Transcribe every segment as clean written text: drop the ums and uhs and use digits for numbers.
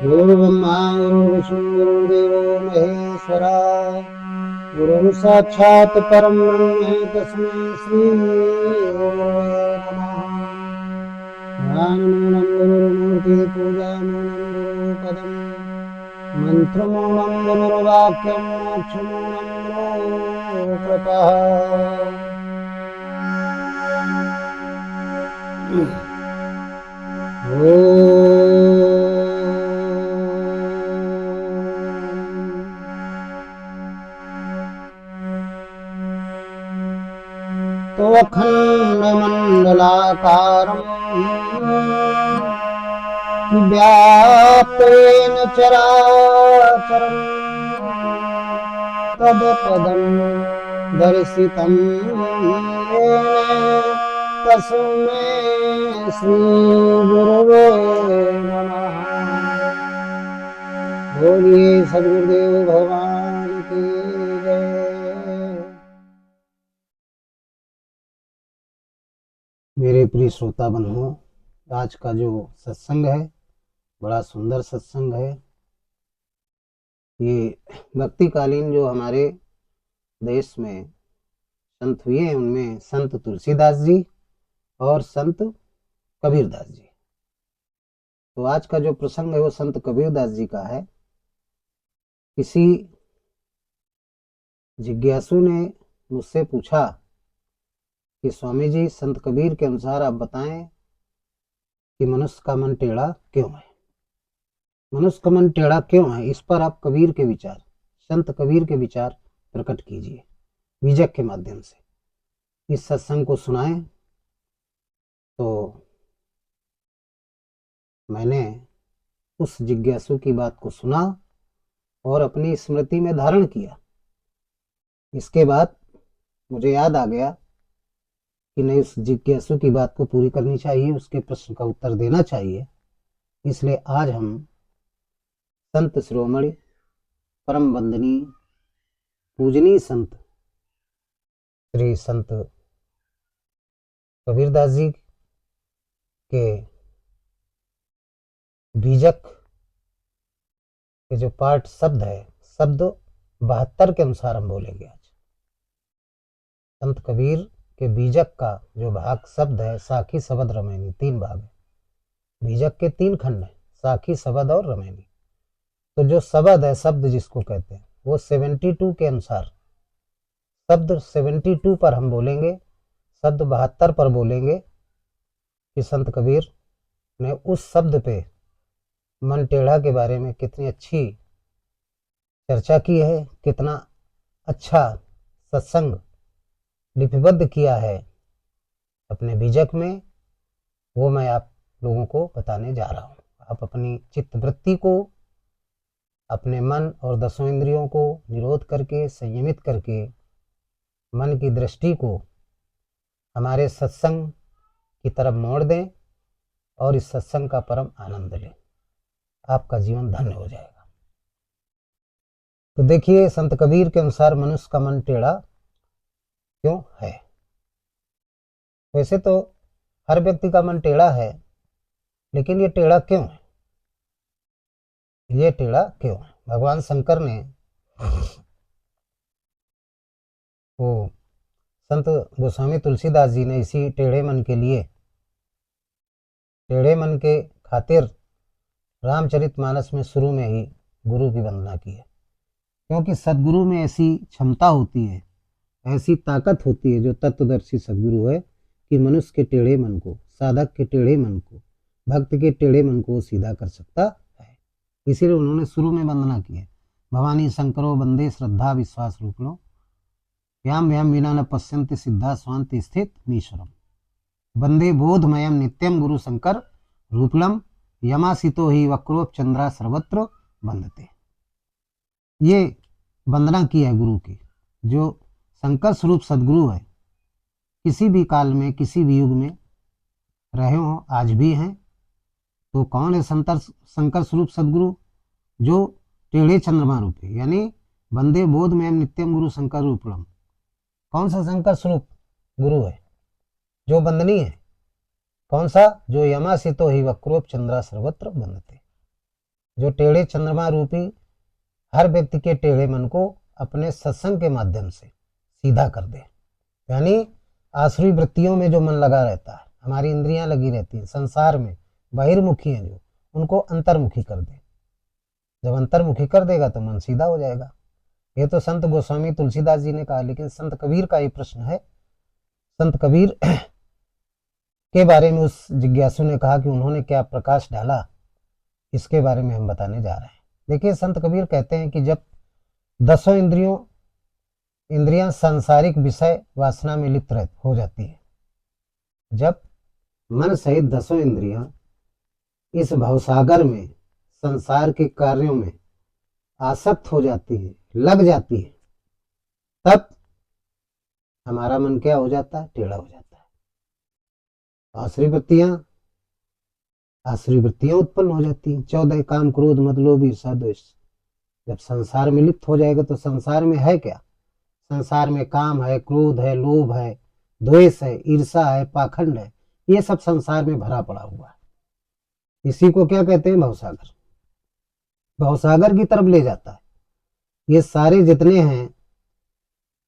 गुरुर्ब्रह्मा गुरुर्विष्णु गुरुर्देवो महेश्वरा गुरुः साक्षात् परं ब्रह्म तस्मै श्री गुरवे नमः। ध्यानमूलं गुरुर्मूर्ति पूजामूलं गुरुपदम् मन्त्रमूलं गुरुर्वाक्यं मोक्षमूलं गुरुकृपः। तो अखण्डमण्डलाकारम् व्याप्तेन चराचरम् तत्पदं दर्शितं येन तस्मै श्री गुरवे नमः। बोलिए सद्गुरुदेव भगवान की जय। मेरे प्रिय श्रोता बंधुओं, आज का जो सत्संग है बड़ा सुंदर सत्संग है। ये भक्तिकालीन जो हमारे देश में संत हुए हैं उनमें संत तुलसीदास जी और संत कबीरदास जी। तो आज का जो प्रसंग है वो संत कबीरदास जी का है। किसी जिज्ञासु ने मुझसे पूछा कि स्वामी जी, संत कबीर के अनुसार आप बताएं कि मनुष्य का मन टेढ़ा क्यों है। मनुष्य का मन टेढ़ा क्यों है, इस पर आप कबीर के विचार, संत कबीर के विचार प्रकट कीजिए विजक के माध्यम से। इस सत्संग को सुनाएं। तो मैंने उस जिज्ञासु की बात को सुना और अपनी स्मृति में धारण किया। इसके बाद मुझे याद आ गया कि नहीं, उस जिज्ञासु की बात को पूरी करनी चाहिए, उसके प्रश्न का उत्तर देना चाहिए। इसलिए आज हम संत शिरोमणि परम वंदनीय पूजनीय संत श्री संत कबीरदास जी के बीजक के जो पाठ शब्द है, शब्द 72 के अनुसार हम बोलेंगे आज। संत कबीर के बीजक का जो भाग शब्द है, साखी शब्द रमैनी, 3 भाग है। बीजक के 3 खंड है, साखी शब्द और रमैनी। तो जो शब्द है, शब्द जिसको कहते हैं, वो 72 के अनुसार, शब्द 72 पर हम बोलेंगे, शब्द 72 पर बोलेंगे कि संत कबीर ने उस शब्द पे मन टेढ़ा के बारे में कितनी अच्छी चर्चा की है, कितना अच्छा सत्संग लिपिबद्ध किया है अपने बीजक में, वो मैं आप लोगों को बताने जा रहा हूँ। आप अपनी चित्त वृत्ति को, अपने मन और 10 इंद्रियों को निरोध करके, संयमित करके, मन की दृष्टि को हमारे सत्संग की तरफ मोड़ दें और इस सत्संग का परम आनंद लें। आपका जीवन धन्य हो जाएगा। तो देखिए, संत कबीर के अनुसार मनुष्य का मन टेढ़ा क्यों है। वैसे तो हर व्यक्ति का मन टेढ़ा है, लेकिन ये टेढ़ा क्यों है, ये टेढ़ा क्यों है। भगवान शंकर ने वो संत गोस्वामी तुलसीदास जी ने इसी टेढ़े मन के लिए, टेढ़े मन के खातिर रामचरितमानस में शुरू में ही गुरु की वंदना की है। क्योंकि सदगुरु में ऐसी क्षमता होती है, ऐसी ताकत होती है, जो तत्वदर्शी सदगुरु है, कि मनुष्य के टेढ़े मन को, साधक के टेढ़े मन को, भक्त के टेढ़े मन को सीधा कर सकता है। इसीलिए उन्होंने शुरू में वंदना की है। भवानी शंकरो वंदे श्रद्धा विश्वास रूपणो याम व्याम विना न पश्यन्ति सिद्धा स्वांति स्थित मीश्वरम वंदे बोधमयम नित्यम गुरु शंकर रूपलम यमासितो ही वक्रोप चंद्रा सर्वत्र वंदते। ये वंदना की है गुरु की, जो शंकर स्वरूप सदगुरु है। किसी भी काल में, किसी भी युग में रहे हो, आज भी हैं। तो कौन है शंकर स्वरूप सदगुरु? जो टेढ़े चंद्रमा रूप है, यानी वंदे बोधमयम नित्यम गुरु शंकर रूपलम। कौन सा शंकर स्वरूप गुरु है जो वंदनीय है? कौन सा? जो यमासितो ही वक्रोप चंद्रा सर्वत्र बनते, जो टेढ़े चंद्रमा रूपी हर व्यक्ति के टेढ़े मन को अपने सत्संग के माध्यम से सीधा कर दे। यानी आसुरी वृत्तियों में जो मन लगा रहता है, हमारी इंद्रियां लगी रहती हैं संसार में, बहिर्मुखी हैं जो, उनको अंतर्मुखी कर दे। जब अंतर्मुखी कर देगा तो मन सीधा हो जाएगा। ये तो संत गोस्वामी तुलसीदास जी ने कहा, लेकिन संत कबीर का ये प्रश्न है। संत कबीर के बारे में उस जिज्ञासु ने कहा कि उन्होंने क्या प्रकाश डाला, इसके बारे में हम बताने जा रहे हैं। देखिए, संत कबीर कहते हैं कि जब 10 इंद्रियां सांसारिक विषय वासना में लिप्त हो जाती है, जब मन सहित 10 इंद्रियां इस भवसागर में संसार के कार्यों में आसक्त हो जाती है, लग जाती है, तब हमारा मन क्या हो जाता है? टेढ़ा हो जाता है। आसुरी वृत्तियां उत्पन्न हो जाती हैं। 14 काम, क्रोध, मद, लोभ, ईर्षा, द्वेष। जब संसार में लिप्त हो जाएगा तो संसार में है क्या? संसार में काम है, क्रोध है, लोभ है, द्वेष है, ईर्षा है, पाखंड है, ये सब संसार में भरा पड़ा हुआ है। इसी को क्या कहते हैं? भवसागर। भवसागर की तरफ ले जाता है। ये सारे जितने हैं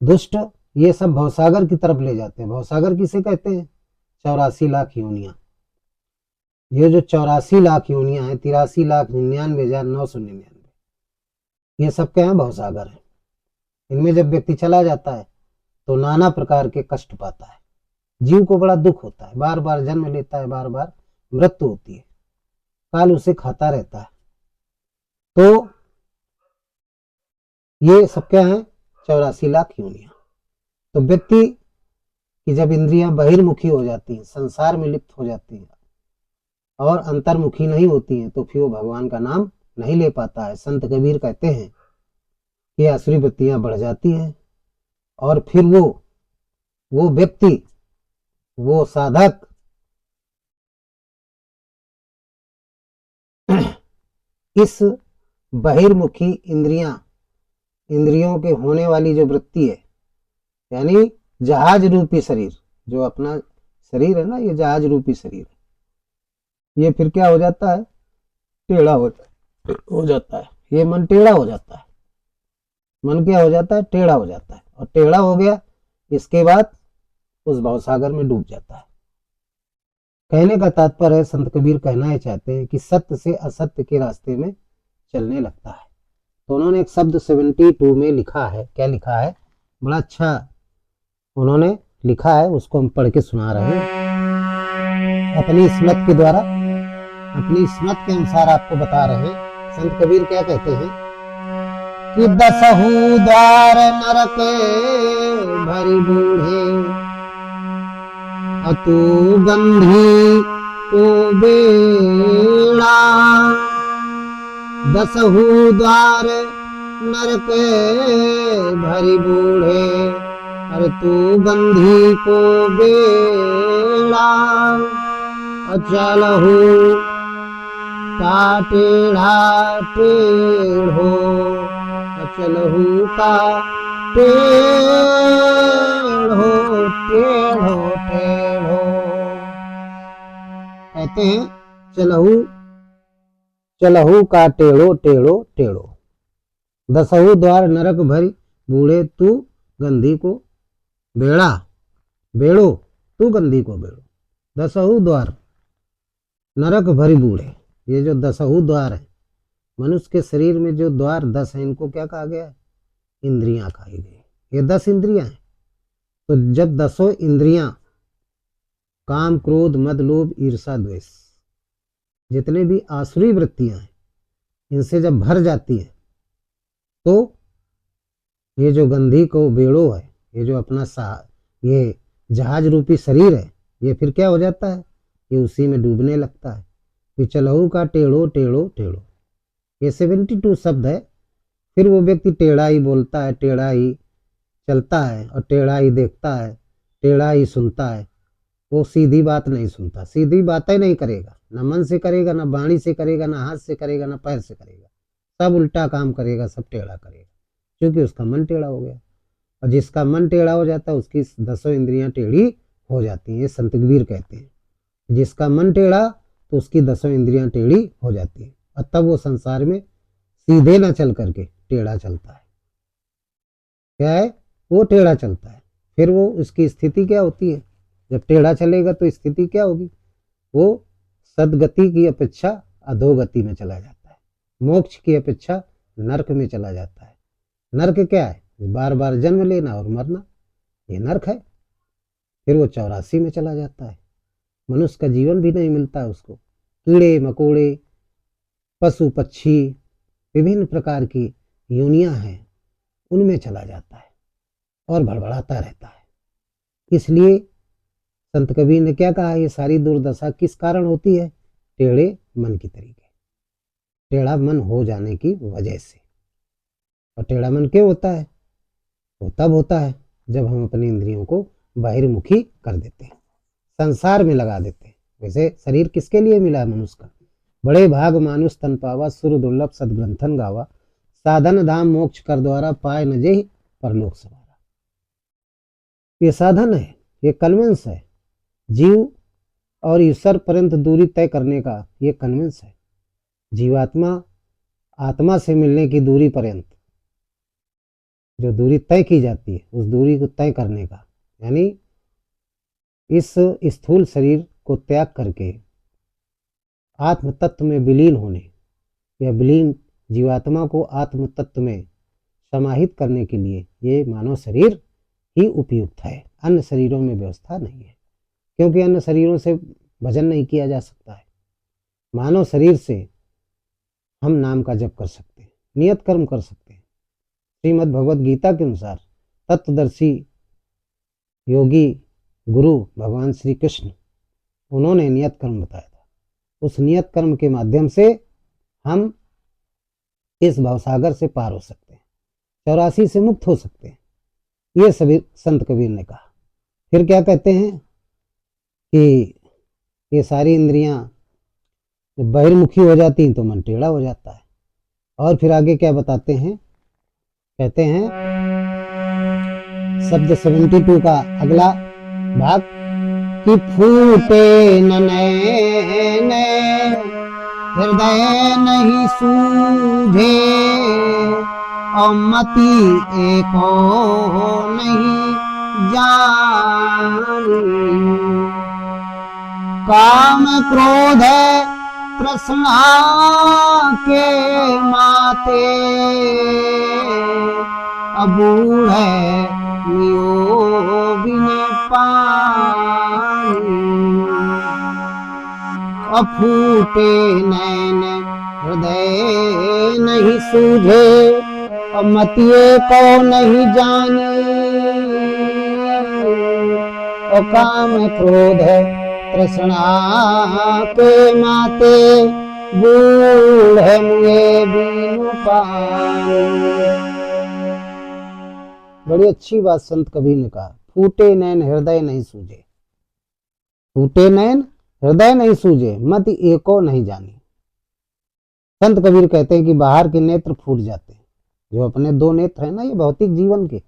दुष्ट, ये सब भवसागर की तरफ ले जाते हैं। भवसागर किसे कहते हैं? 84 लाख योनियां। ये जो 84 लाख योनियां हैं, 83,99,999, ये सब क्या है? भवसागर है। इनमें जब व्यक्ति चला जाता है तो नाना प्रकार के कष्ट पाता है, जीव को बड़ा दुख होता है, बार बार जन्म लेता है, बार बार मृत्यु होती है, काल उसे खाता रहता है। तो ये सब क्या है? 84 लाख योनियां। तो व्यक्ति की जब इंद्रियां बहिर्मुखी हो जाती हैं, संसार में लिप्त हो जाती हैं और अंतर्मुखी नहीं होती हैं, तो फिर वो भगवान का नाम नहीं ले पाता है। संत कबीर कहते हैं कि आसुरी वृत्तियां बढ़ जाती हैं और फिर वो व्यक्ति, वो साधक इस बहिर्मुखी इंद्रियों के होने वाली जो वृत्ति है, यानी जहाज रूपी शरीर, जो अपना शरीर है ना, ये जहाज रूपी शरीर, ये फिर क्या हो जाता है? टेढ़ा हो जाता है। ये मन टेढ़ा हो जाता है। मन क्या हो जाता है? टेढ़ा हो जाता है। और टेढ़ा हो गया, इसके बाद उस भवसागर में डूब जाता है। कहने का तात्पर्य है, संत कबीर कहना ही चाहते हैं कि सत्य से असत्य के रास्ते में चलने लगता है। तो उन्होंने एक शब्द 72 में लिखा है। क्या लिखा है? बड़ा अच्छा उन्होंने लिखा है, उसको हम पढ़ के सुना रहे हैं अपनी स्मृति के द्वारा, अपनी स्मृति के अनुसार आपको बता रहे हैं। संत कबीर क्या कहते हैं कि 10 द्वार नरक भरी बूढ़े, अतु गंधी को बेड़ा। 10 द्वार नरक भरी बूढ़े, अरे तू गंधी को बेड़ा। अचलहु का टेढ़ा टेढ़ो, अचलहु का टेढ़ो टेढ़ो टेढ़ो। कहते हैं चलहु का टेढ़ो टेढ़ो टेढ़ो। 10 द्वार नरक भरी बूढ़े, तू गंधी को बेड़ा। बेड़ो, तू गंधी को बेड़ो। 10 द्वार नरक भरी बूढ़े, ये जो 10 द्वार है, मनुष्य के शरीर में जो द्वार 10 है, इनको क्या कहा गया? इंद्रियां कही गई। ये 10 इंद्रियां हैं। तो जब 10 इंद्रियां काम, क्रोध, मद, लोभ, ईर्षा, द्वेष, जितने भी आसुरी वृत्तियां हैं, इनसे जब भर जाती है, तो ये जो गंधी को बेड़ो है, ये जो अपना ये जहाज रूपी शरीर है, ये फिर क्या हो जाता है? ये उसी में डूबने लगता है। फिर चलहु का टेढ़ो टेढ़ो टेढ़ो, ये 72 शब्द है। फिर वो व्यक्ति टेढ़ा ही बोलता है, टेढ़ा ही चलता है और टेढ़ा ही देखता है, टेढ़ा ही सुनता है। वो सीधी बात नहीं सुनता, सीधी बातें नहीं करेगा, ना मन से करेगा, ना वाणी से करेगा, ना हाथ से करेगा, ना पैर से करेगा, सब उल्टा काम करेगा, सब टेढ़ा करेगा, क्योंकि उसका मन टेढ़ा हो गया। और जिसका मन टेढ़ा हो जाता है, उसकी 10 इंद्रियां टेढ़ी हो जाती हैं। ये संत कबीर कहते हैं। जिसका मन टेढ़ा तो उसकी 10 इंद्रियां टेढ़ी हो जाती है और तब वो संसार में सीधे ना चल करके टेढ़ा चलता है। क्या है? वो टेढ़ा चलता है। फिर वो उसकी स्थिति क्या होती है? जब टेढ़ा चलेगा तो स्थिति क्या होगी? वो सदगति की अपेक्षा अधोगति में चला जाता है, मोक्ष की अपेक्षा नरक में चला जाता है। नरक क्या है? बार बार जन्म लेना और मरना, ये नरक है। फिर वो 84 में चला जाता है, मनुष्य का जीवन भी नहीं मिलता है उसको। कीड़े मकोड़े, पशु पक्षी, विभिन्न प्रकार की योनियां हैं, उनमें चला जाता है और भड़बड़ाता रहता है। इसलिए संत कबीर ने क्या कहा? ये सारी दुर्दशा किस कारण होती है? टेढ़े मन की तरीके, टेढ़ा मन हो जाने की वजह से। और टेढ़ा मन क्यों होता है? वो तब होता है जब हम अपनी इंद्रियों को बहिर्मुखी कर देते हैं, संसार में लगा देते हैं। वैसे शरीर किसके लिए मिला है मनुष्य का? बड़े भाग मानुष तन पावा, सुर दुर्लभ सदग्रंथन गावा, साधन धाम मोक्ष कर द्वारा, पाए न जेहि परलोक सवारा। ये साधन है, ये कन्वेंस है, जीव और ईश्वर पर्यंत दूरी तय करने का ये कन्वेंस है। जीवात्मा आत्मा से मिलने की दूरी पर्यंत जो दूरी तय की जाती है, उस दूरी को तय करने का, यानी इस स्थूल शरीर को त्याग करके आत्म तत्व में विलीन होने या विलीन जीवात्मा को आत्म तत्व में समाहित करने के लिए ये मानव शरीर ही उपयुक्त है। अन्य शरीरों में व्यवस्था नहीं है, क्योंकि अन्य शरीरों से भजन नहीं किया जा सकता है। मानव शरीर से हम नाम का जप कर सकते हैं, नियत कर्म कर सकते हैं। श्रीमद् भगवद गीता के अनुसार तत्वदर्शी योगी गुरु भगवान श्री कृष्ण, उन्होंने नियत कर्म बताया था। उस नियत कर्म के माध्यम से हम इस भवसागर से पार हो सकते हैं, 84 से मुक्त हो सकते हैं। ये सभी संत कबीर ने कहा। फिर क्या कहते हैं कि ये सारी इंद्रियां जब बहिर्मुखी हो जाती हैं तो मन टेढ़ा हो जाता है। और फिर आगे क्या बताते हैं? कहते हैं शब्द 72 का अगला भाग कि फूटे न नैन हृदय नहीं सूझे, और मति एको नहीं जानी, काम क्रोध तृष्णा के माते, अबूढ़ नियो बिन पानी, अफूटे नैन हृदय नहीं सूझे, और मतिये को नहीं जानी, और काम क्रोध तृष्णा के माते, बूढ़ मुए बिनु पानी। बड़ी अच्छी बात संत कबीर ने कहा, फूटे नैन हृदय नहीं सूझे। फूटे नैन हृदय नहीं सूझे, मत एको नहीं जानी। संत कबीर कहते हैं कि बाहर के नेत्र फूट जाते हैं। जो अपने 2 नेत्र हैं ना, ये भौतिक जीवन के,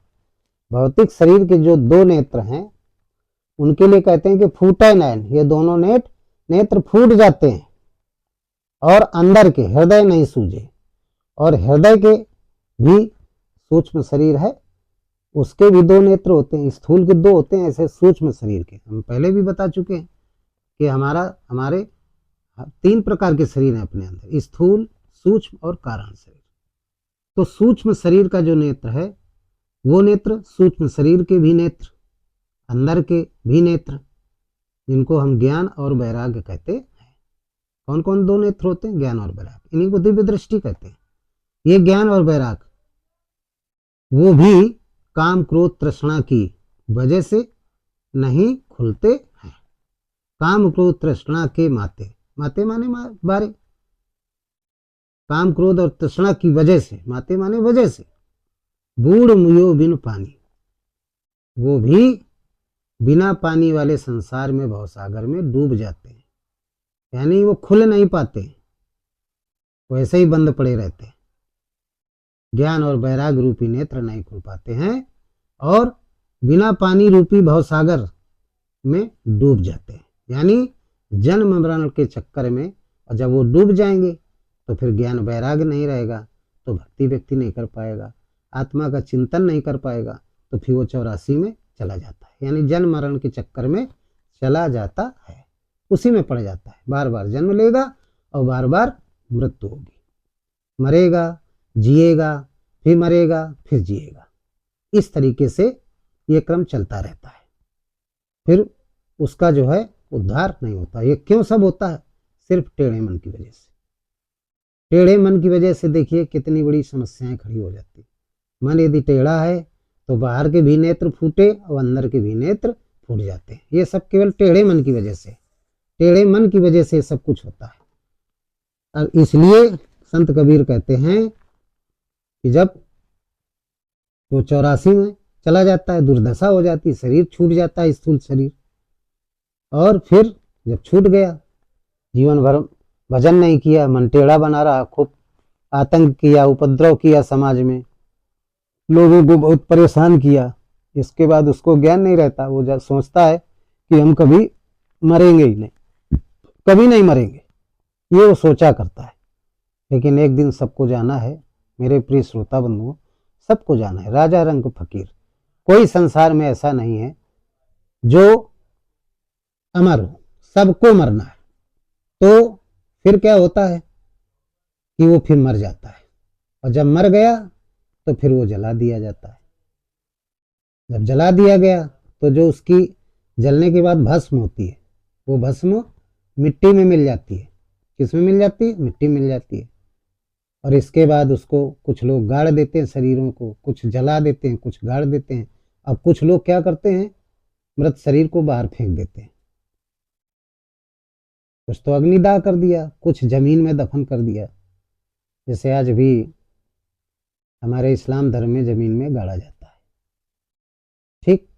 भौतिक शरीर के जो 2 नेत्र हैं, उनके लिए कहते हैं कि फूटे नैन, ये दोनों नेत्र फूट जाते हैं। और अंदर के हृदय नहीं सूझे, और हृदय के भी सूक्ष्म शरीर है, उसके भी 2 नेत्र होते हैं। स्थूल के 2 होते हैं, ऐसे सूक्ष्म शरीर के हम पहले भी बता चुके हैं कि हमारे 3 प्रकार के शरीर हैं अपने अंदर, स्थूल, सूक्ष्म और कारण शरीर। तो सूक्ष्म शरीर का जो नेत्र है, वो नेत्र सूक्ष्म शरीर के भी नेत्र, अंदर के भी नेत्र, जिनको हम ज्ञान और वैराग्य कहते हैं। कौन कौन 2 नेत्र होते हैं? ज्ञान और वैराग्य, इन्हीं को दिव्य दृष्टि कहते हैं। ये ज्ञान और वैराग्य वो भी काम क्रोध तृष्णा की वजह से नहीं खुलते हैं। काम क्रोध तृष्णा के माते, माते माने बारे, काम क्रोध और तृष्णा की वजह से, माते माने वजह से, बूढ़ मुयो बिन पानी, वो भी बिना पानी वाले संसार में भवसागर में डूब जाते हैं। यानी वो खुल नहीं पाते, वैसे ही बंद पड़े रहते हैं। ज्ञान और वैराग रूपी नेत्र नहीं खुल पाते हैं और बिना पानी रूपी भवसागर में डूब जाते हैं। यानी जन्म मरण के चक्कर में, और जब वो डूब जाएंगे तो फिर ज्ञान वैराग्य नहीं रहेगा, तो भक्ति व्यक्ति नहीं कर पाएगा, आत्मा का चिंतन नहीं कर पाएगा, तो फिर वो 84 में चला जाता है, यानी जन्म मरण के चक्कर में चला जाता है, उसी में पड़ जाता है। बार बार जन्म लेगा और बार बार मृत्यु होगी, मरेगा, जिएगा, फिर मरेगा, फिर जिएगा। इस तरीके से ये क्रम चलता रहता है। फिर उसका जो है उद्धार नहीं होता। ये क्यों सब होता है? सिर्फ टेढ़े मन की वजह से। टेढ़े मन की वजह से देखिए कितनी बड़ी समस्याएं खड़ी हो जाती। मन यदि टेढ़ा है तो बाहर के भी नेत्र फूटे और अंदर के भी नेत्र फूट जाते हैं। ये सब केवल टेढ़े मन की वजह से, टेढ़े मन की वजह से सब कुछ होता है। और इसलिए संत कबीर कहते हैं कि जब वो 84 में चला जाता है, दुर्दशा हो जाती, शरीर छूट जाता है, स्थूल शरीर, और फिर जब छूट गया, जीवन भर भजन नहीं किया, मन टेढ़ा बना रहा, खूब आतंक किया, उपद्रव किया, समाज में लोगों को बहुत परेशान किया, इसके बाद उसको ज्ञान नहीं रहता। वो जब सोचता है कि हम कभी मरेंगे ही नहीं, कभी नहीं मरेंगे, ये वो सोचा करता है। लेकिन एक दिन सबको जाना है, मेरे प्रिय श्रोता बंधुओं, सबको जाना है। राजा रंग फकीर, कोई संसार में ऐसा नहीं है जो अमर हो, सबको मरना है। तो फिर क्या होता है कि वो फिर मर जाता है, और जब मर गया तो फिर वो जला दिया जाता है। जब जला दिया गया तो जो उसकी जलने के बाद भस्म होती है, वो भस्म मिट्टी में मिल जाती है। किसमें मिल जाती है? मिट्टी मिल जाती है। और इसके बाद उसको कुछ लोग गाड़ देते हैं शरीरों को, कुछ जला देते हैं, कुछ गाड़ देते हैं। अब कुछ लोग क्या करते हैं, मृत शरीर को बाहर फेंक देते हैं। कुछ तो अग्निदाह कर दिया, कुछ जमीन में दफन कर दिया। जैसे आज भी हमारे इस्लाम धर्म में जमीन में गाड़ा जाता है, ठीक,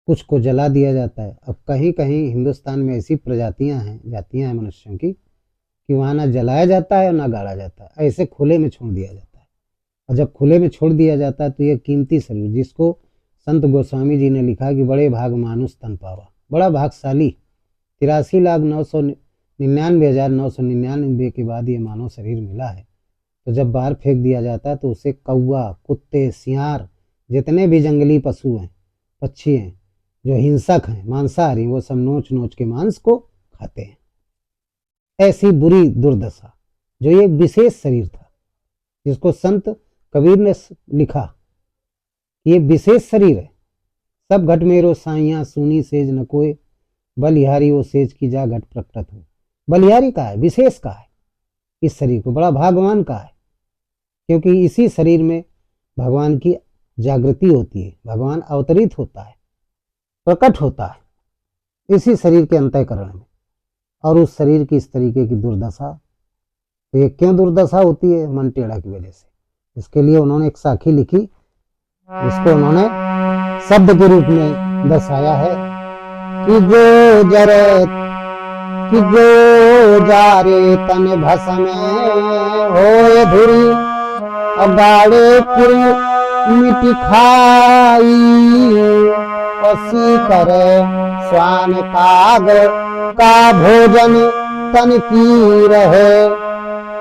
कुछ को जला दिया जाता है। अब कहीं कहीं हिंदुस्तान में ऐसी प्रजातियां हैं, जातियां हैं मनुष्यों की, कि वहाँ ना जलाया जाता है और ना गाड़ा जाता है, ऐसे खुले में छोड़ दिया जाता है। और जब खुले में छोड़ दिया जाता है तो ये कीमती शरीर, जिसको संत गोस्वामी जी ने लिखा कि बड़े भाग मानुष तन पावा, बड़ा भागशाली, 83,999,999 के बाद ये मानव शरीर मिला है। तो जब बाहर फेंक दिया जाता है तो उसे कौवा, कुत्ते, सियार, जितने भी जंगली पशु हैं, पक्षी हैं, जो हिंसक हैं, मांसाहारी, वो सब नोच नोच के मांस को खाते हैं। ऐसी बुरी दुर्दशा, जो ये विशेष शरीर था, जिसको संत कबीर ने लिखा, ये विशेष शरीर है। सब घट मेरो साइया सुनी सेज न कोय, बलिहारी वो सेज की जा घट प्रकट हो। बलिहारी का है, विशेष का है, इस शरीर को बड़ा भागवान का है, क्योंकि इसी शरीर में भगवान की जागृति होती है, भगवान अवतरित होता है, प्रकट होता है इसी शरीर के अंतःकरण में। और उस शरीर की इस तरीके की दुर्दशा, तो ये क्यों दुर्दशा होती है? मन टेढ़ा की वजह से। इसके लिए उन्होंने एक साखी लिखी, इसको उन्होंने शब्द के रूप में दर्शाया है कि जो जारे तन भस्म होए धुरी, और गाड़े पुर मिट्टी खाई, पसी करे स्वान काग का भोजन तन की रहे,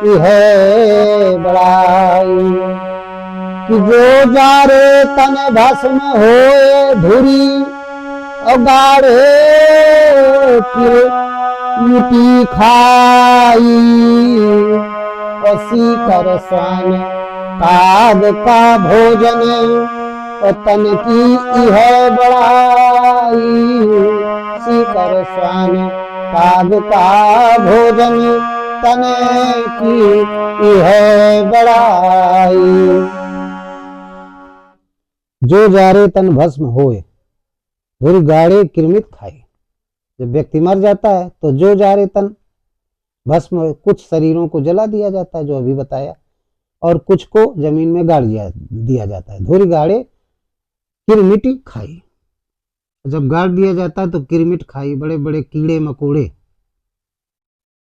यह बड़ाई। कि जो जारे तन भस्म होए धुरी, और गाड़े पुर मिट्टी खाई, पसी कर स्वान काग का भोजन तन की यह बड़ाई। कर स्वान काग का भोजन तन की यह बड़ाई। जो जारे तन भस्म होए धुर गाड़े किरमित खाई। जब व्यक्ति मर जाता है तो जो जारे तन भस्म, कुछ शरीरों को जला दिया जाता है, जो अभी बताया, और कुछ को जमीन में गाड़ दिया जाता है। धुर गाड़े किरमिट खाई। जब गाड़ दिया जाता है तो किरमिट खाई, बड़े बड़े कीड़े मकोड़े,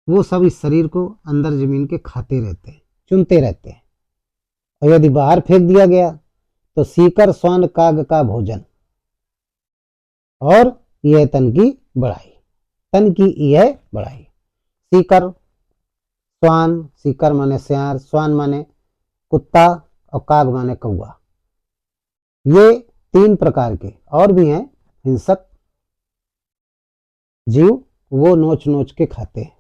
वो सब इस शरीर को अंदर जमीन के खाते रहते हैं, चुनते रहते हैं। और यदि बाहर फेंक दिया गया तो सीकर स्वान काग का भोजन, और यह तन की बढ़ाई। तन की यह बढ़ाई। सीकर, स्वान, सीकर माने सियार, स्वान माने कुत्ता और काग माने कौआ। ये 3 प्रकार के और भी हैं हिंसक जीव, वो नोच नोच के खाते हैं।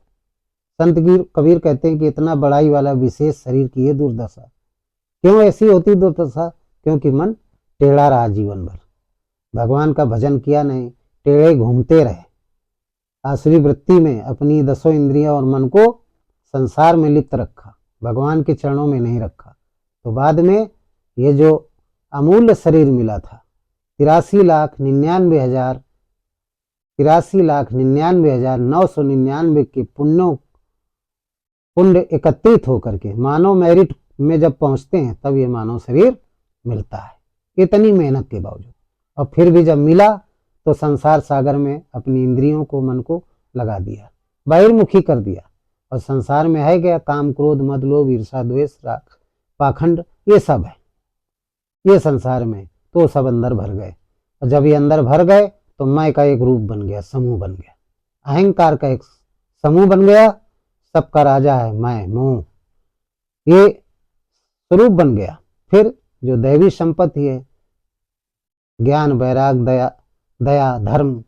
संत कबीर कहते हैं कि इतना बड़ाई वाला विशेष शरीर की ये दुर्दशा। क्यों ऐसी होती दुर्दशा? क्योंकि मन टेढ़ा रहा जीवन भर, भगवान का भजन किया नहीं, टेढ़े घूमते रहे, आसुरी वृत्ति में अपनी 10 इंद्रियां और मन को संसार में लिप्त रखा, भगवान के चरणों में नहीं रखा। तो बाद में ये जो अमूल्य शरीर मिला था, 83,99,999 के पुण्य एकत्रित होकर के मानव मेरिट में जब पहुंचते हैं तब ये मानव शरीर मिलता है, इतनी मेहनत के बावजूद। और फिर भी जब मिला तो संसार सागर में अपनी इंद्रियों को, मन को लगा दिया, बहिर्मुखी कर दिया। और संसार में है क्या? काम, क्रोध, मद, लोभ, ईर्षा, द्वेष, राग, पाखंड, ये सब है ये संसार में। तो सब अंदर भर गए, और जब ये अंदर भर गए तो मैं का एक रूप बन गया, समूह बन गया, अहंकार का एक समूह बन गया। सबका राजा है मैं, मोह, ये स्वरूप बन गया। फिर जो दैवी संपत्ति है, ज्ञान, वैराग, दया, धर्म,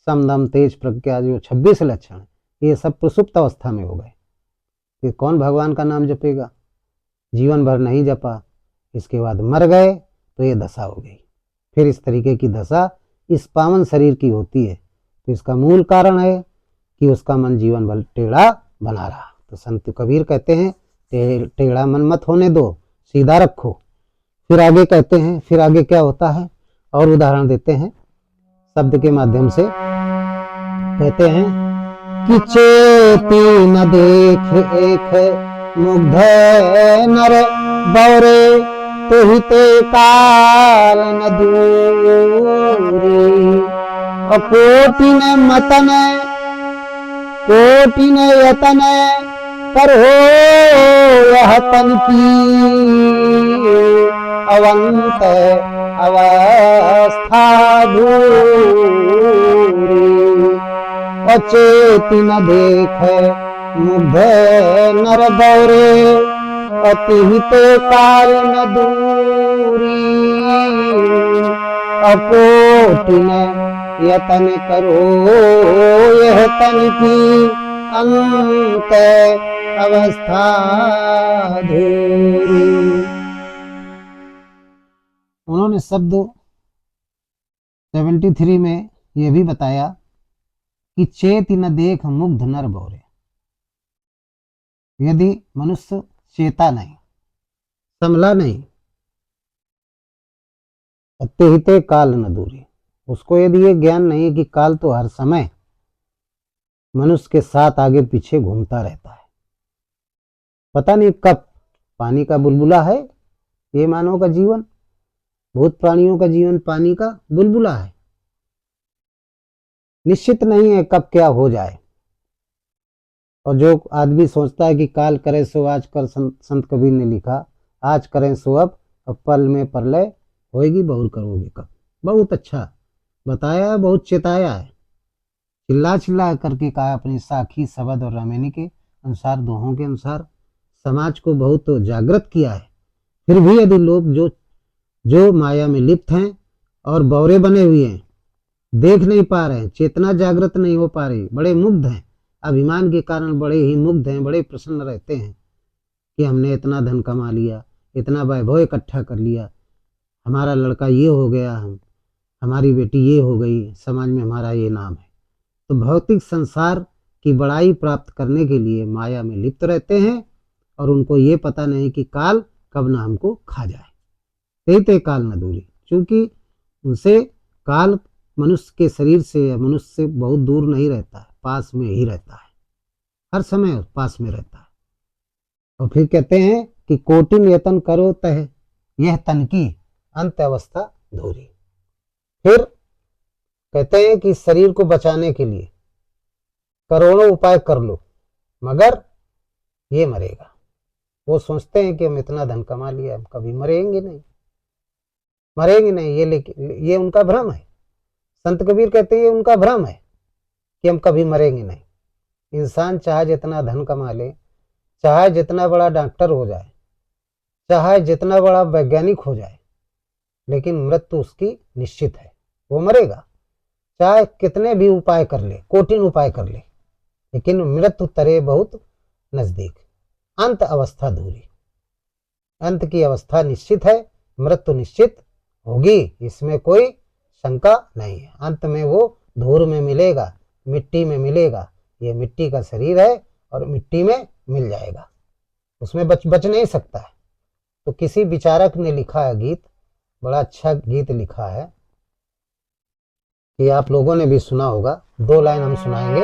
समदम, तेज, प्रज्ञा, जो 26 लक्षण, ये सब प्रसुप्त अवस्था में हो गए। फिर कौन भगवान का नाम जपेगा? जीवन भर नहीं जपा, इसके बाद मर गए तो ये दशा हो गई। फिर इस तरीके की दशा इस पावन शरीर की होती है। तो इसका मूल कारण है कि उसका मन जीवन भर टेढ़ा बना रहा। तो संत कबीर कहते हैं टेढ़ा मन मत होने दो, सीधा रखो। फिर आगे कहते हैं, फिर आगे क्या होता है और उदाहरण देते हैं शब्द के माध्यम से। कहते हैं कि चेती न देख एक मुग्ध नर बौरे, तो ही ते काल न दूरी। और कोटि न मतन, कोटि न यतन, पर हो यह तन की अवंत अवस्था धूरी। अचेति न देख मुग्ध नर बौरे, अतिहित काल न दूरी। अकोटि न यतन करो यह तन की अंत अवस्था धूरी। उन्होंने शब्द 73 में यह भी बताया कि चेति न देख मुग्ध नर बौरे। यदि मनुष्य चेता नहीं, संभला नहीं, अत्यहिते काल न दूरी, उसको यदि ये ज्ञान नहीं है कि काल तो हर समय मनुष्य के साथ आगे पीछे घूमता रहता है, पता नहीं कब पानी का बुलबुला है ये मानव का जीवन, भूत प्राणियों का जीवन पानी का बुलबुला है, निश्चित नहीं है कब क्या हो जाए। और जो आदमी सोचता है कि काल करे सो आज कर, संत कबीर ने लिखा आज करें सो अब पल में प्रलय होएगी, बहुर करोगे कब। बहुत अच्छा बताया, बहुत चेताया है, चिल्ला चिल्ला करके कहा अपनी साखी, शबद और रामेनी के अनुसार, दोहों के अनुसार समाज को बहुत जागृत किया है। फिर भी यदि लोग जो माया में लिप्त हैं और बौरे बने हुए हैं, देख नहीं पा रहे हैं, चेतना जागृत नहीं हो पा रही, बड़े मुग्ध हैं, अभिमान के कारण बड़े ही मुग्ध हैं, बड़े प्रसन्न रहते हैं कि हमने इतना धन कमा लिया, इतना वैभव इकट्ठा कर लिया, हमारा लड़का ये हो गया, हमारी बेटी ये हो गई, समाज में हमारा ये नाम है। तो भौतिक संसार की बड़ाई प्राप्त करने के लिए माया में लिप्त रहते हैं और उनको ये पता नहीं कि काल कब ना हमको खा जाए। ते काल न दूरी, क्योंकि उनसे काल मनुष्य के शरीर से या मनुष्य से बहुत दूर नहीं रहता है, पास में ही रहता है, हर समय पास में रहता है। और फिर कहते हैं कि कोटिन यतन करो तह यह तन की अंत अवस्था धूरी। फिर कहते हैं कि शरीर को बचाने के लिए करोड़ों उपाय कर लो मगर ये मरेगा। वो सोचते हैं कि हम इतना धन कमा लिया, हम कभी मरेंगे नहीं, मरेंगे नहीं, ये लेकिन ये उनका भ्रम है। संत कबीर कहते हैं ये उनका भ्रम है कि हम कभी मरेंगे नहीं। इंसान चाहे जितना धन कमा ले, चाहे जितना बड़ा डॉक्टर हो जाए, चाहे जितना बड़ा वैज्ञानिक हो जाए, लेकिन मृत्यु उसकी निश्चित है, वो मरेगा। चाहे कितने भी उपाय कर ले, कठिन उपाय कर ले, लेकिन मृत्यु तरे बहुत नजदीक, अंत अवस्था दूरी। अंत की अवस्था निश्चित है, मृत्यु निश्चित होगी, इसमें कोई शंका नहीं है। अंत में वो धूल में मिलेगा, मिट्टी में मिलेगा। ये मिट्टी का शरीर है और मिट्टी में मिल जाएगा, उसमें बच नहीं सकता है। तो किसी विचारक ने लिखा है गीत, बड़ा अच्छा गीत लिखा है कि आप लोगों ने भी सुना होगा। 2 लाइन हम सुनाएंगे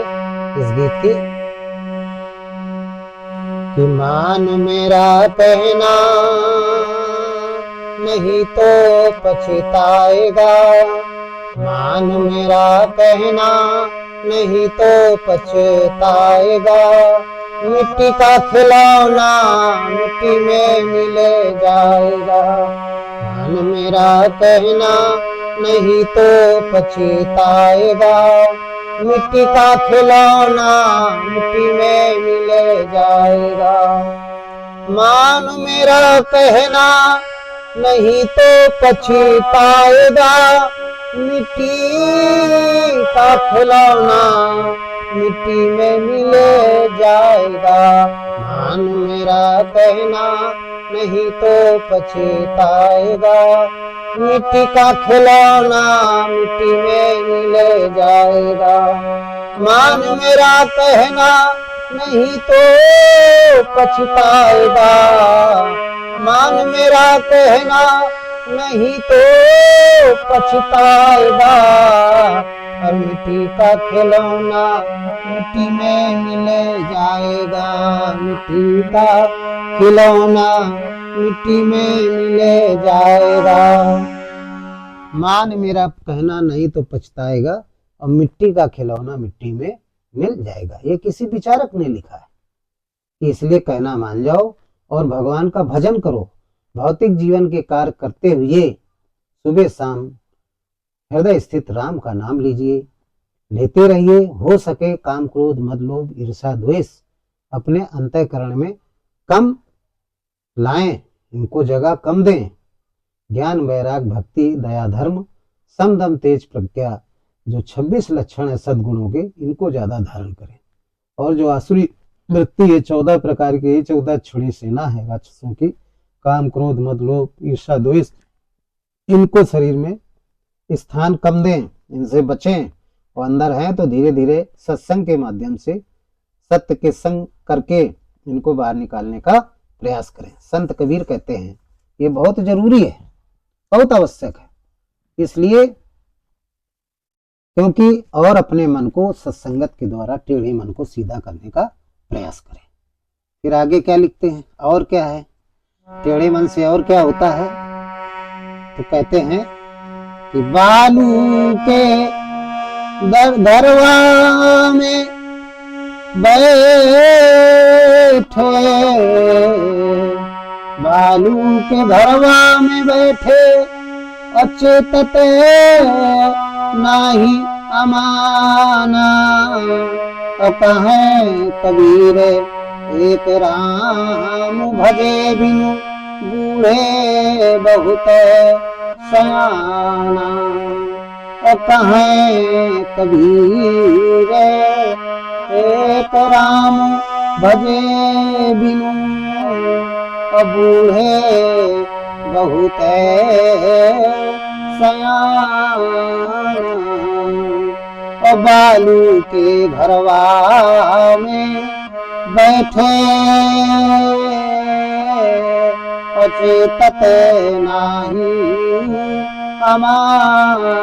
इस गीत की। कि मान मेरा कहना नहीं तो पछताएगा, मान मेरा कहना नहीं तो पछताएगा। मिट्टी का खिलौना मिट्टी में मिल जाएगा, मान मेरा कहना नहीं तो पछताएगा। मिट्टी का खिलौना मिट्टी में मिल जाएगा। मान मेरा कहना नहीं तो पछताएगा। मिट्टी का खिलौना मिट्टी में मिल जाएगा। मान मेरा कहना नहीं तो पछताएगा। मिट्टी का खिलौना मिट्टी में मिल जाएगा। मान मेरा कहना नहीं तो पछताएगा। मान मेरा कहना नहीं तो पछताएगा। और मिट्टी का खिलौना मिट्टी में मिल जाएगा। मिट्टी का खिलौना मिट्टी में मिल जाएगा। मान मेरा कहना नहीं तो पछताएगा और मिट्टी का खिलौना मिट्टी में मिल जाएगा। ये किसी विचारक ने लिखा है कि इसलिए कहना मान जाओ और भगवान का भजन करो। भौतिक जीवन के कार्य करते हुए सुबह शाम हृदय स्थित राम का नाम लीजिए, लेते रहिए। हो सके काम क्रोध मद लोभ ईर्षा द्वेष अपने अंतःकरण में कम लाएं, इनको जगह कम दें। ज्ञान वैराग भक्ति दया धर्म समदम तेज प्रज्ञा जो 26 लक्षण है सद्गुणों के, इनको ज्यादा धारण करें। और जो आसुरी वृत्ति है 14 प्रकार की, 14 छुड़ी सेना है राक्षसों की, काम क्रोध मद लोभ ईर्षा द्वेष, इनको शरीर में स्थान कम दें, इनसे बचें। और अंदर हैं तो धीरे धीरे सत्संग के माध्यम से सत्य के संग करके इनको बाहर निकालने का प्रयास करें। संत कबीर कहते हैं ये बहुत जरूरी है, बहुत आवश्यक है। इसलिए क्योंकि और अपने मन को सत्संगत के द्वारा टेढ़े मन को सीधा करने का प्रयास करें। फिर आगे क्या लिखते हैं, और क्या है टेढ़े मन से और क्या होता है, तो कहते हैं कि बालू के घरवा में बैठे, बालू के घरवा में बैठे अचेतत नाही अमाना। कहें कबीर एक राम भजे बिनु बूढ़े बहुत सयाना। कहें कबीर एक राम भजे बिनु बूढ़े बहुत सयाना। बालू के घरवा में बैठे अचेतत नाही अमाना।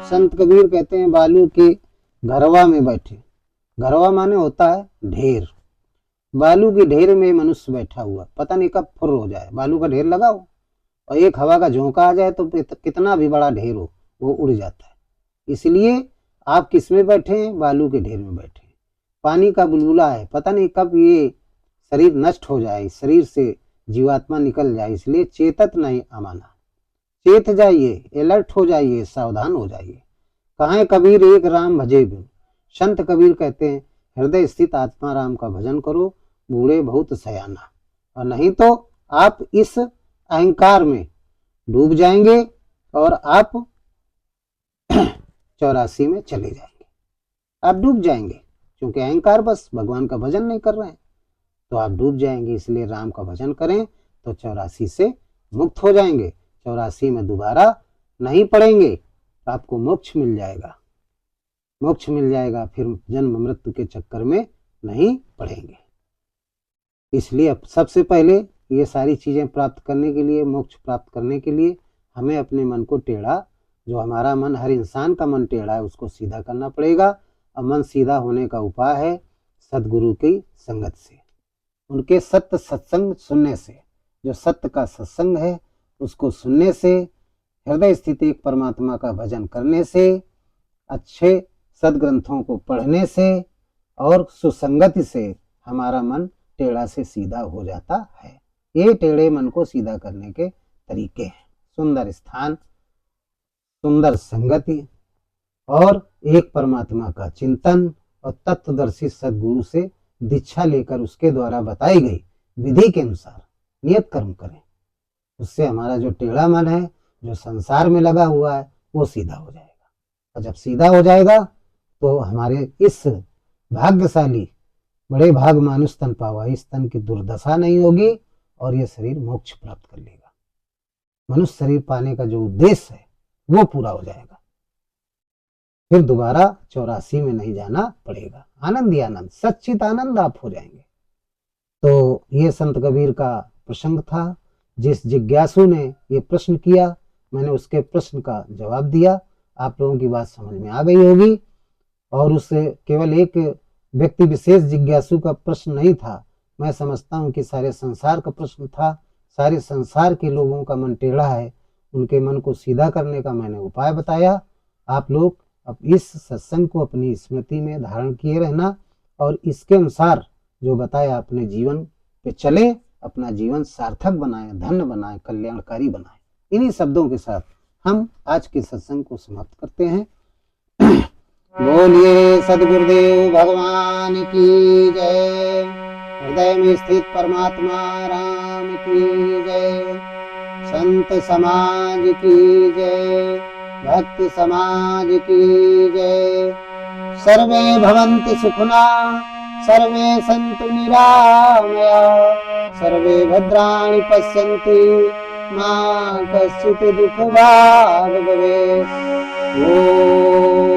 संत कबीर कहते हैं बालू के घरवा में बैठे, घरवा माने होता है ढेर। बालू के ढेर में मनुष्य बैठा हुआ, पता नहीं कब फुर हो जाए। बालू का ढेर लगाओ और एक हवा का झोंका आ जाए तो कितना भी बड़ा ढेर हो वो उड़ जाता है। इसलिए आप किस में बैठे हैं, बालू के ढेर में बैठे। पानी का बुलबुला है, पता नहीं कब ये शरीर नष्ट हो जाए, शरीर से जीवात्मा निकल जाए। इसलिए चेतत नहीं अमाना, चेत जाइए, अलर्ट हो जाइए, सावधान हो जाइए। कहाँ कबीर एक राम भजे बिन। संत कबीर कहते हैं हृदय स्थित आत्मा राम का भजन करो, बूढ़े बहुत सयाना, और नहीं तो आप इस अहंकार में डूब जाएंगे और आप 84 में चले जाएंगे। आप डूब जाएंगे क्योंकि अहंकार बस भगवान का भजन नहीं कर रहे हैं, तो आप डूब जाएंगे। इसलिए राम का भजन करें तो 84 से मुक्त हो जाएंगे, 84 में दोबारा नहीं पड़ेंगे, आपको मोक्ष मिल जाएगा, मोक्ष मिल जाएगा, फिर जन्म मृत्यु के चक्कर में नहीं पड़ेंगे। इसलिए अब सबसे पहले ये सारी चीजें प्राप्त करने के लिए, मोक्ष प्राप्त करने के लिए हमें अपने मन को टेढ़ा, जो हमारा मन, हर इंसान का मन टेढ़ा है, उसको सीधा करना पड़ेगा। और मन सीधा होने का उपाय है सदगुरु की संगत से, उनके सत्य सत्संग सुनने से। जो सत्य का सत्संग है उसको सुनने से, हृदय स्थित एक परमात्मा का भजन करने से, अच्छे सदग्रंथों को पढ़ने से और सुसंगति से हमारा मन टेढ़ा से सीधा हो जाता है। ये टेढ़े मन को सीधा करने के तरीके हैं। सुंदर स्थान, सुंदर संगति और एक परमात्मा का चिंतन और तत्वदर्शी सदगुरु से दीक्षा लेकर उसके द्वारा बताई गई विधि के अनुसार नियत कर्म करें। उससे हमारा जो टेढ़ा मन है, जो संसार में लगा हुआ है, वो सीधा हो जाएगा। और जब सीधा हो जाएगा तो हमारे इस भाग्यशाली बड़े भाग मानुष तन पावा, इस तन की दुर्दशा नहीं होगी और ये शरीर मोक्ष प्राप्त कर लेगा। मनुष्य शरीर पाने का जो उद्देश्य है वो पूरा हो जाएगा, फिर दोबारा 84 में नहीं जाना पड़ेगा। आनंद ही आनंद, सच्चित आनंद आप हो जाएंगे। तो ये संत कबीर का प्रसंग था। जिस जिज्ञासु ने ये प्रश्न किया, मैंने उसके प्रश्न का जवाब दिया। आप लोगों की बात समझ में आ गई होगी। और उससे केवल एक व्यक्ति विशेष जिज्ञासु का प्रश्न नहीं था, मैं समझता हूँ कि सारे संसार का प्रश्न था। सारे संसार के लोगों का मन टेढ़ा है, उनके मन को सीधा करने का मैंने उपाय बताया। आप लोग अब इस सत्संग को अपनी स्मृति में धारण किए रहना और इसके अनुसार जो बताया अपने जीवन पे चले, अपना जीवन सार्थक बनाए, धन्य बनाए, कल्याणकारी बनाए। इन्हीं शब्दों के साथ हम आज के सत्संग को समाप्त करते हैं। बोलिए सदगुरुदेव भगवान की जय। हृदय में स्थित परमात्मा राम की जय। संत समाज की जय, भक्त समाज की जय। सर्वे भवन्तु सुखिना, सर्वे सन्तु निरामया, सर्वे भद्राणि पश्यन्तु, मा कश्चित् दुःखभाग् भवेत्। ओम